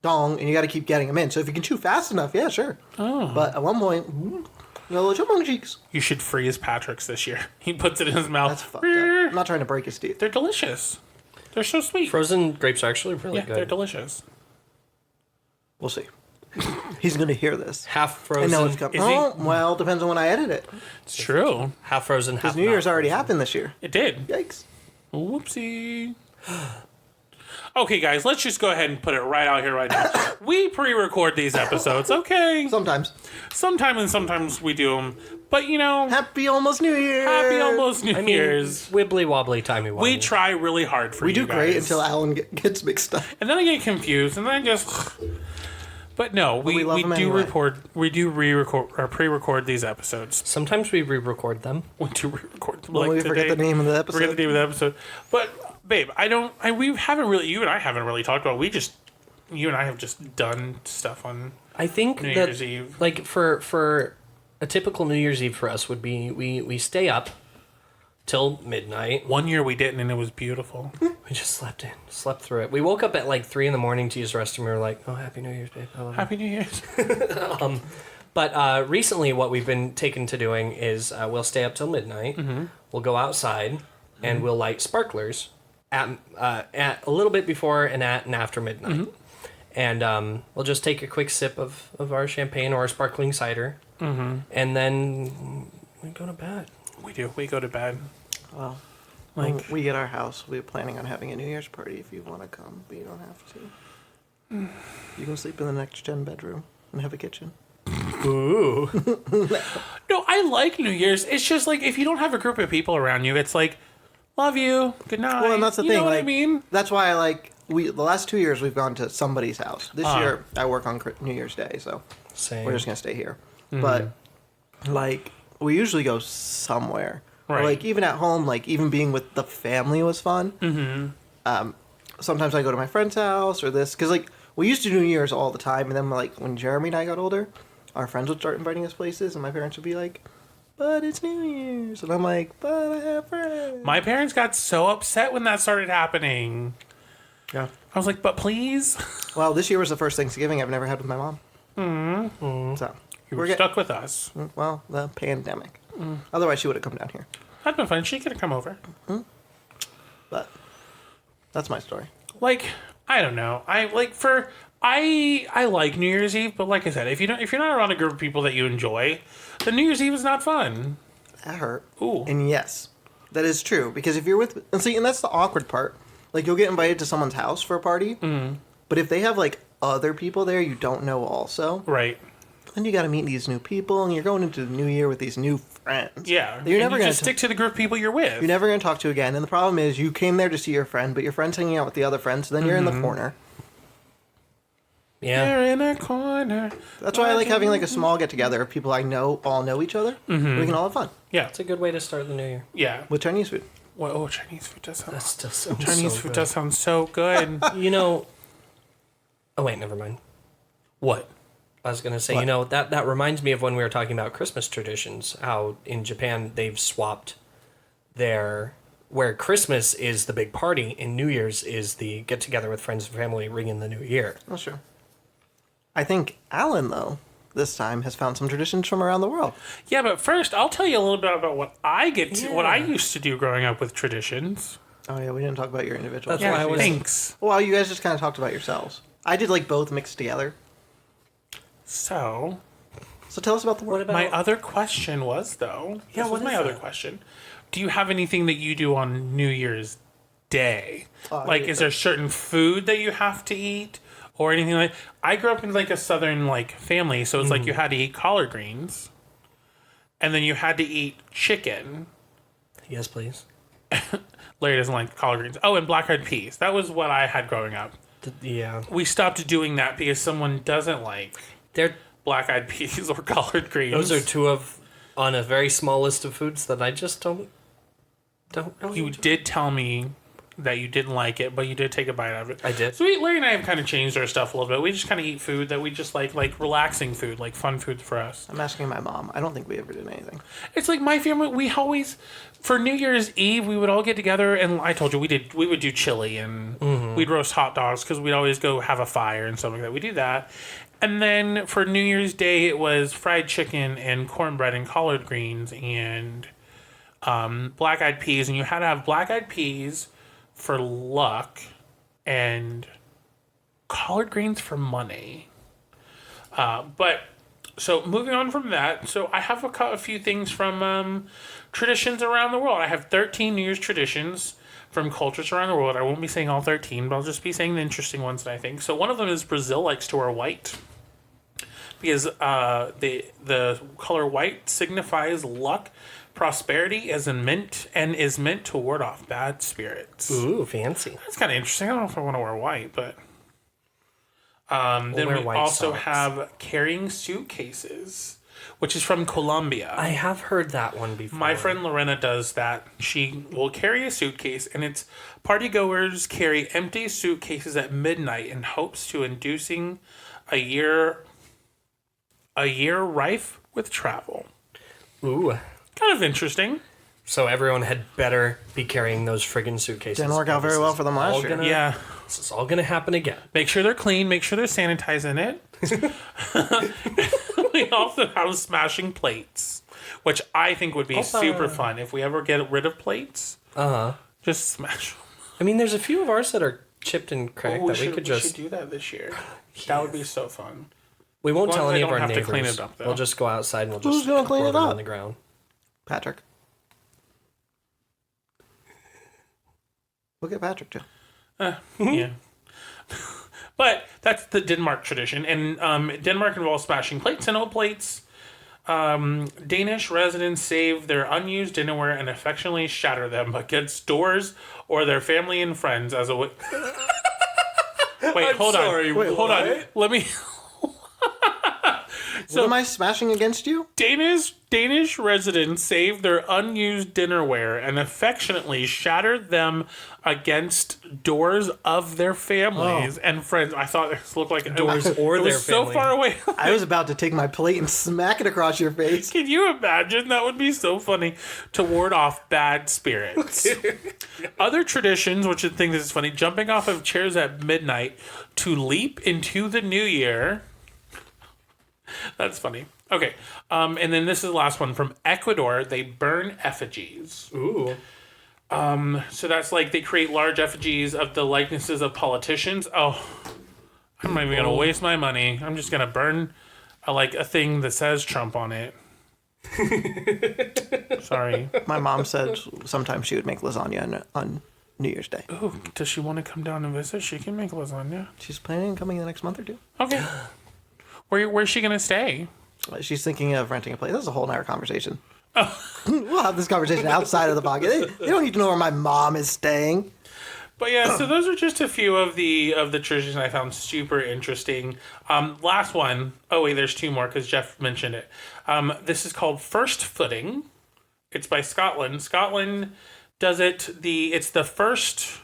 dong, and you got to keep getting them in. So if you can chew fast enough, yeah, sure. Oh. But at one point, you know, little chipmunk cheeks. You should freeze Patrick's this year. He puts it in his mouth. That's fucked up. I'm not trying to break his teeth. They're delicious. They're so sweet. Frozen grapes are actually really Yeah, good. they're delicious. We'll see. He's going to hear this. Half I frozen. know it's coming. Is he- Oh, well, depends on when I edit it. It's true. half frozen, half Because New Year's not already frozen. happened this year. It did. Yikes. Whoopsie. Okay, guys, let's just go ahead and put it right out here right now. We pre-record these episodes, okay? Sometimes. Sometimes we do them, but you know, Happy almost New Year. happy almost New I mean, Year's. wibbly wobbly, timey wimey. We try really hard for We you do great guys. until Alan gets mixed up. and then I get confused, and then I just. But no, we we love them do anyway. re-record or pre-record these episodes. Sometimes we re-record them. We do re-record them. Well, like we forget today. the name of the Forget the episode. name of the episode. But babe, we haven't really. You and I haven't really talked about. You and I have just done stuff on I think New that, Year's Eve. like for a typical New Year's Eve for us would be we stay up till midnight. One year we didn't, and it was beautiful. We just slept through it. We woke up at like 3 a.m. to use the restroom. We were like, "Oh, Happy New Year's, babe! I love you." Happy New Year's. But recently, what we've been taken to doing is we'll stay up till midnight. We'll go outside and we'll light sparklers at a little bit before and at and after midnight. And we'll just take a quick sip of our champagne or our sparkling cider, and then we go to bed. We do. We go to bed. Well, Like- when we get our house, we're planning on having a New Year's party if you want to come, but you don't have to. You can sleep in the next gen bedroom and have a kitchen. Ooh. No, I like New Year's. It's just like if you don't have a group of people around you, it's like, love you, good night. Well, and that's the you thing. know what I like, mean? That's why I like the last 2 years we've gone to somebody's house. This Ah. year I work on New Year's Day, so Same. we're just gonna stay here. But like we usually go somewhere. Or, Right. like even at home, like even being with the family was fun. Sometimes I go to my friend's house or this because like we used to do New Year's all the time, and then like when Jeremy and I got older, our friends would start inviting us places, and my parents would be like, "But it's New Year's," and I'm like, "But I have friends." My parents got so upset when that started happening. Yeah. I was like, but please. Well, this year was the first Thanksgiving I've never had with my mom. So You we're were stuck with us. well, the pandemic. Otherwise, she would have come down here. That'd been fun. She could have come over. But that's my story. Like, I don't know. I like New Year's Eve, but like I said, if you're not around a group of people that you enjoy, then New Year's Eve is not fun. That hurt. Ooh. And yes, That is true, because if you're with, and that's the awkward part. Like, you'll get invited to someone's house for a party, but if they have, like, other people there you don't know also, Right. then you got to meet these new people, and you're going into the new year with these new friends. Yeah. That you're never you going just stick to the group of people you're with. You're never going to talk to again. And the problem is, you came there to see your friend, but your friend's hanging out with the other friend, so then you're in the corner. Yeah. You're in a corner. That's why I like having, like, a small get-together of people I know, all know each other. We can all have fun. Yeah. It's a good way to start the new year. Yeah. With Chinese food. Well, oh, Chinese food does sound. That still sounds Chinese so food good. does sound so good. You know. Oh wait, never mind. What? I was gonna say, What? you know, that reminds me of when we were talking about Christmas traditions. How in Japan they've swapped their where Christmas is the big party and New Year's is the get together with friends and family, ring in the new year. That's true. I think Alan, though, this time has found some traditions from around the world. Yeah, but first I'll tell you a little bit about what I get to, what I Yeah. used to do growing up with traditions. Oh, yeah, we didn't talk about your individual. That's why I was- Thanks. Well, you guys just kind of talked about yourselves. I did, like, both mixed together. So So tell us about the What world. about my other question was though. Yeah, this what was my is other that? question. Do you have anything that you do on New Year's Day? Like, is there certain food that you have to eat? Or anything like I grew up in like a southern like family, so it's like you had to eat collard greens, and then you had to eat chicken. Yes, please. Larry doesn't like collard greens. Oh, and black-eyed peas. That was what I had growing up. Yeah, We stopped doing that because someone doesn't like they're black-eyed peas or collard greens. those are two of on a very small list of foods that I just don't really. You did tell me that you didn't like it, but you did take a bite of it. I did. So Larry and I have kind of changed our stuff a little bit. We just kind of eat food that we just like relaxing food, like fun food for us. I'm asking my mom. I don't think we ever did anything. It's like my family. We always, for New Year's Eve, we would all get together, and I told you we would do chili and we'd roast hot dogs because we'd always go have a fire and stuff like that. We do that, and then for New Year's Day, it was fried chicken and cornbread and collard greens and black-eyed peas, and you had to have black-eyed peas for luck and collard greens for money. But so moving on from that, so I have a few things from traditions around the world. I have 13 New Year's traditions from cultures around the world. I won't be saying all 13, but I'll just be saying the interesting ones that I think. So one of them is Brazil likes to wear white because the color white signifies luck, prosperity, as in mint, and is meant to ward off bad spirits. Ooh, fancy. That's kind of interesting. I don't know if I want to wear white, but then wear we white also socks. have carrying suitcases, which is from Colombia. I have heard that one before. My friend Lorena does that. She will carry a suitcase, and it's partygoers carry empty suitcases at midnight in hopes to inducing a year rife with travel. Ooh. Kind of interesting. So everyone had better be carrying those friggin' suitcases. Didn't work out very well for them last year. Yeah. This is all gonna happen again. Make sure they're clean. Make sure they're sanitizing it. We also have smashing plates, which I think would be super fun if we ever get rid of plates. Just smash them. I mean, there's a few of ours that are chipped and cracked that we could we just. should do that this year. That would be so fun. We won't As long tell as any I of our don't have to neighbors. clean it up, though. We'll just go outside and we'll Who's just gonna clean pour it them up? on the ground. Patrick. Look at Patrick, too. Yeah. But that's the Denmark tradition. And Denmark involves smashing plates and old plates. Danish residents save their unused dinnerware and affectionately shatter them against doors or their family and friends as a way. Wait, hold on. Wait, Hold on. what? Let me. What am I smashing against you? Danish residents save their unused dinnerware and affectionately shatter them against doors of their families and friends. I thought this looked like Doors or it their was so family. far away. I was about to take my plate and smack it across your face. Can you imagine? That would be so funny to ward off bad spirits. Other traditions, which I think this is funny, jumping off of chairs at midnight to leap into the new year. That's funny. Okay. And then this is the last one from Ecuador. They burn effigies. Ooh. So that's like they create large effigies of the likenesses of politicians. Oh, I'm not even going to waste my money. I'm just going to burn a thing that says Trump on it. Sorry. My mom said sometimes she would make lasagna on New Year's Day. Ooh, does she want to come down and visit? She can make lasagna. She's planning on coming in the next month or two. Okay. Where's she gonna stay? She's thinking of renting a place. That's a whole nother conversation. We'll have this conversation outside of the podcast. They don't need to know where my mom is staying. But yeah, so those are just a few of the traditions I found super interesting. Last one. Oh wait, there's two more because Jeff mentioned it. This is called First Footing. It's by Scotland. Scotland does it. It's the first.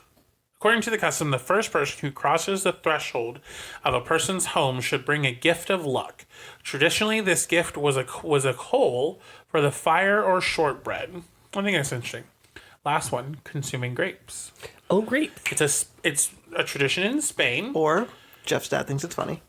According to the custom, the first person who crosses the threshold of a person's home should bring a gift of luck. Traditionally, this gift was a coal for the fire or shortbread. I think that's interesting. Last one, consuming grapes. Oh, great. It's a tradition in Spain. Or Jeff's dad thinks it's funny.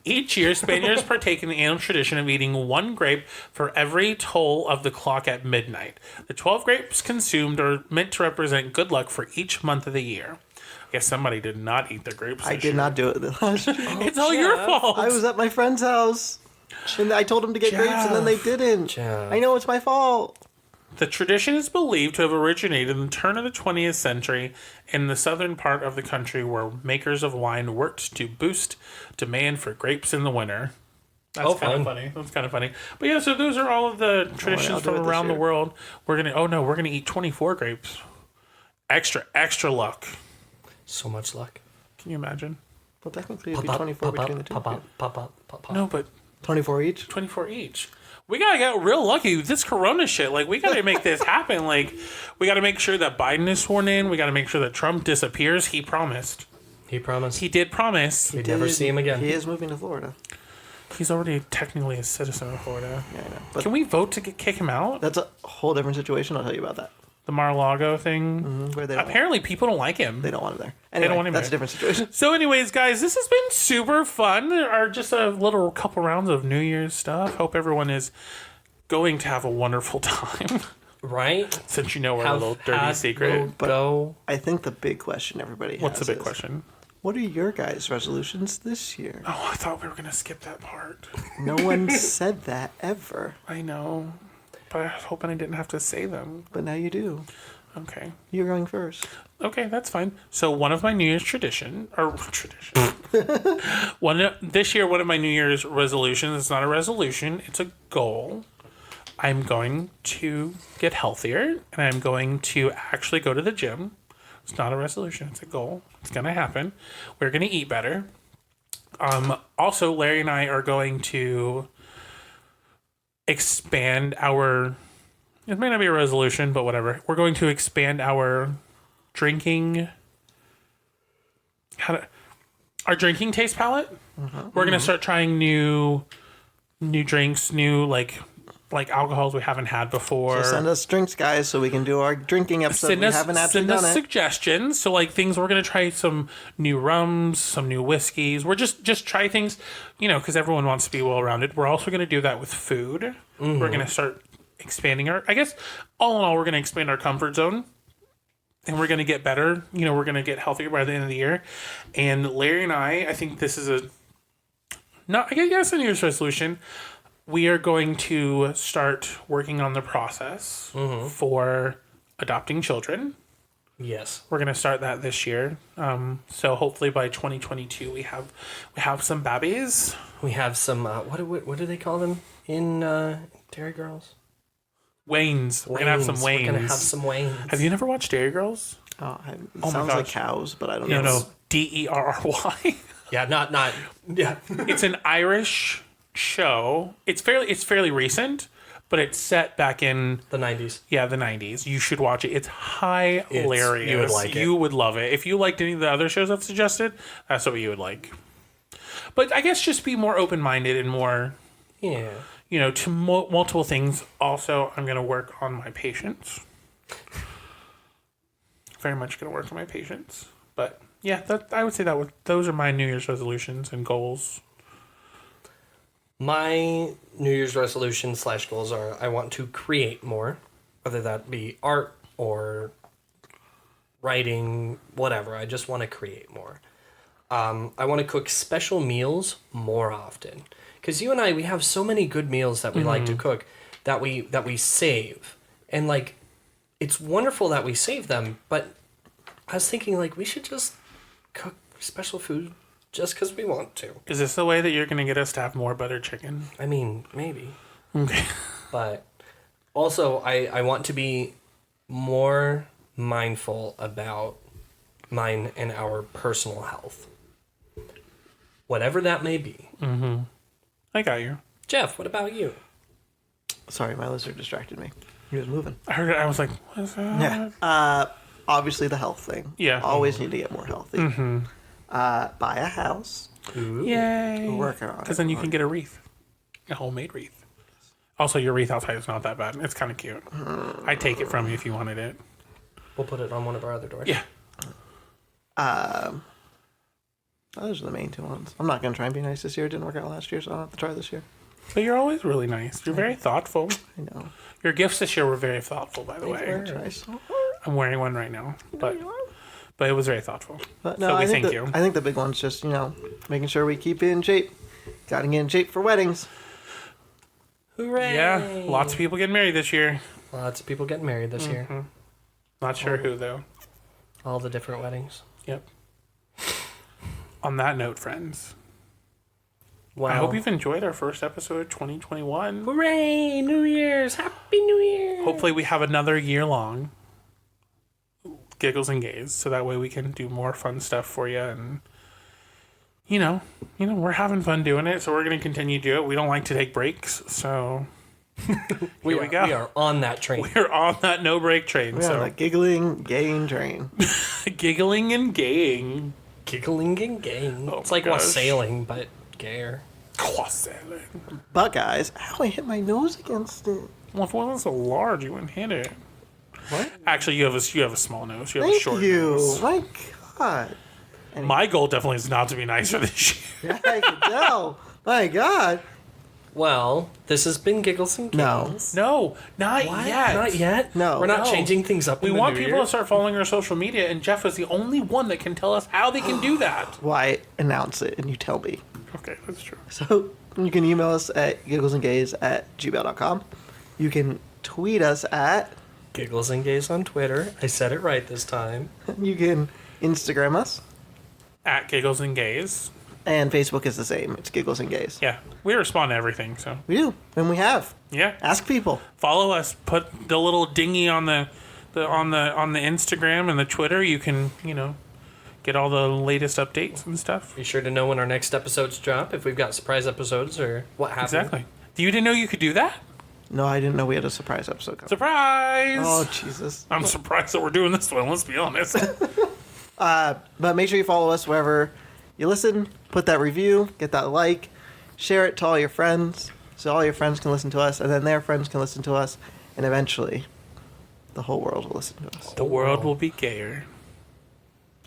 Each year, Spaniards partake in the annual tradition of eating one grape for every toll of the clock at midnight. The 12 grapes consumed are meant to represent good luck for each month of the year. I guess somebody did not eat their grapes. I this did year. not do it last year. It's all your Jeff. fault. I was at my friend's house, and I told them to get grapes, and then they didn't. Jeff. I know it's my fault. The tradition is believed to have originated in the turn of the 20th century in the southern part of the country where makers of wine worked to boost demand for grapes in the winter. That's Oh, kind of fun. funny. That's kind of funny. But yeah, so those are all of the I'll traditions do from it this around the year. world. We're gonna eat 24 grapes. Extra luck. So much luck. Can you imagine? Well, technically, it'd be 24 between the two. Pop up. No, but 24 each. 24 each. We gotta get real lucky with this Corona shit. Like, we gotta make this happen. Like, we gotta make sure that Biden is sworn in. We gotta make sure that Trump disappears. He promised. He promised. He did promise. We'd never see him again. He is moving to Florida. He's already technically a citizen of Florida. Yeah, I know. But Can we vote to kick him out? that's a whole different situation. I'll tell you about that. The Mar-a-Lago thing. Where they don't, Apparently, people don't like him. they don't want him there. Anyway, don't want him that's there. a different situation. So, anyways, guys, this has been super fun. There are just a little couple rounds of New Year's stuff. Hope everyone is going to have a wonderful time. Right? Since you know our little dirty secret. Go. I think the big question everybody has What's the big is, question? what are your guys' resolutions this year? Oh, I thought we were going to skip that part. No one said that ever, I know. But I was hoping I didn't have to say them. but now you do. Okay. You're going first. Okay, that's fine. So one of my New Year's this year, one of my New Year's resolutions, it's not a resolution, it's a goal. I'm going to get healthier and I'm going to actually go to the gym. It's not a resolution, it's a goal. It's going to happen. We're going to eat better. Also, Larry and I are going to expand our, it may not be a resolution, but whatever. We're going to expand our drinking, our drinking taste palette. We're gonna start trying new drinks, new like alcohols we haven't had before. So send us drinks, guys, so we can do our drinking episode. We haven't actually send done us it. suggestions. So like things we're gonna try some new rums, some new whiskeys. We're just try things, because everyone wants to be well rounded. We're also gonna do that with food. We're gonna start expanding I guess all in all, we're gonna expand our comfort zone. And we're going to get better. We're going to get healthier by the end of the year. And Larry and I think this is a New Year's resolution. We are going to start working on the process for adopting children. Yes. We're going to start that this year. So hopefully by 2022 we have some babies. We have some, what do they call them in Dairy Girls? Wains. We're going to have some Wains. We're going to have some Wains. Have you never watched Dairy Girls? Oh, it my sounds like gosh. cows, but I don't know. No. DERRY. Yeah, not, yeah. It's an Irish show. It's fairly recent, but it's set back in The 90s. the 90s. You should watch it. It's hilarious. You would like it. You would love it. If you liked any of the other shows I've suggested, that's what you would like. But I guess just be more open-minded and more, Yeah. to multiple things. Also, I'm going to work on my patience. Very much going to work on my patience. But yeah, I would say those are my New Year's resolutions and goals. My New Year's resolution / goals are I want to create more, whether that be art or writing, whatever. I just want to create more. I want to cook special meals more often. Because you and I, we have so many good meals that we like to cook. that we save, and like, it's wonderful that we save them. But I was thinking, like, we should just cook special food just because we want to. Is this the way that you're going to get us to have more butter chicken? I mean, maybe. Okay. But also, I want to be more mindful about mine and our personal health. Whatever that may be. I got you. Jeff, what about you? Sorry, my lizard distracted me. He was moving. I heard it. I was like, what is that? Yeah. Obviously the health thing. Yeah. Always need to get more healthy. Buy a house. Yay. We're working on it. Because then you can get a wreath. A homemade wreath. Also, your wreath outside is not that bad. It's kind of cute. I'd take it from you if you wanted it. We'll put it on one of our other doors. Yeah. Those are the main two ones. I'm not going to try and be nice this year. It didn't work out last year, so I don't have to try this year. But you're always really nice. You're very thoughtful. I know. Your gifts this year were very thoughtful, by the way. were. Try so hard. I'm wearing one right now. But it was very thoughtful. But no, So we I think thank the, you. I think the big one's just, making sure we keep in shape. Got to get in shape for weddings. Hooray! Yeah. Lots of people getting married this year. Lots of people getting married this year. Not sure who, though. All the different weddings. Yep. On that note, friends, Wow. I hope you've enjoyed our first episode of 2021. Hooray! New Year's! Happy New Year! Hopefully we have another year long giggles and gays, so that way we can do more fun stuff for you. And we're having fun doing it, so we're going to continue to do it. We don't like to take breaks, so here we go. We are on that train. We're on that no break train. We're So on a giggling, gaying train. giggling and gaying. Giggling and gang. Oh It's my like gosh. wassailing, but gayer. Cross-selling. But guys, ow, I hit my nose against it. Well, if it wasn't so large, you wouldn't hit it. What? Actually, you have a small nose. You have a Thank short you. nose. My God. My goal definitely is not to be nicer this year. Yeah, I can tell. My God. Well, this has been Giggles and No. Games. No, not What? yet. Not yet? No. We're not No. changing things up We in the want new people year? to start following our social media, and Jeff is the only one that can tell us how they can do that. Why announce it and you tell me? Okay, that's true. So you can email us at gigglesandgays@gmail.com. You can tweet us at. Giggles and Gays on Twitter. I said it right this time. You can Instagram us. At Giggles and Gays. And Facebook is the same. It's Giggles and Gays. Yeah, we respond to everything, so We do. And we have. yeah. Ask people. Follow us. Put the little dingy on the Instagram and the Twitter. You can, get all the latest updates and stuff. Be sure to know when our next episodes drop, if we've got surprise episodes or what happened. Exactly. You didn't know you could do that? No, I didn't know we had a surprise episode coming. Surprise! Oh, Jesus. I'm surprised that we're doing this one, let's be honest. But make sure you follow us wherever you listen. Put that review. Get that like. Share it to all your friends. So all your friends can listen to us. And then their friends can listen to us. And eventually, the whole world will listen to us. The world will be gayer.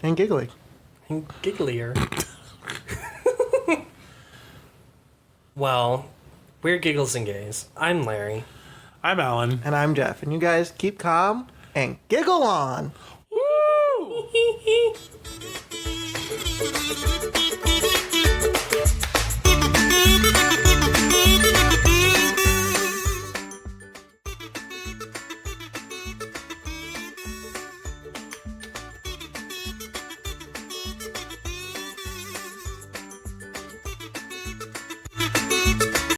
And giggling. And gigglier. Well, we're Giggles and Gays. I'm Larry. I'm Alan. And I'm Jeff. And you guys keep calm and giggle on. Woo!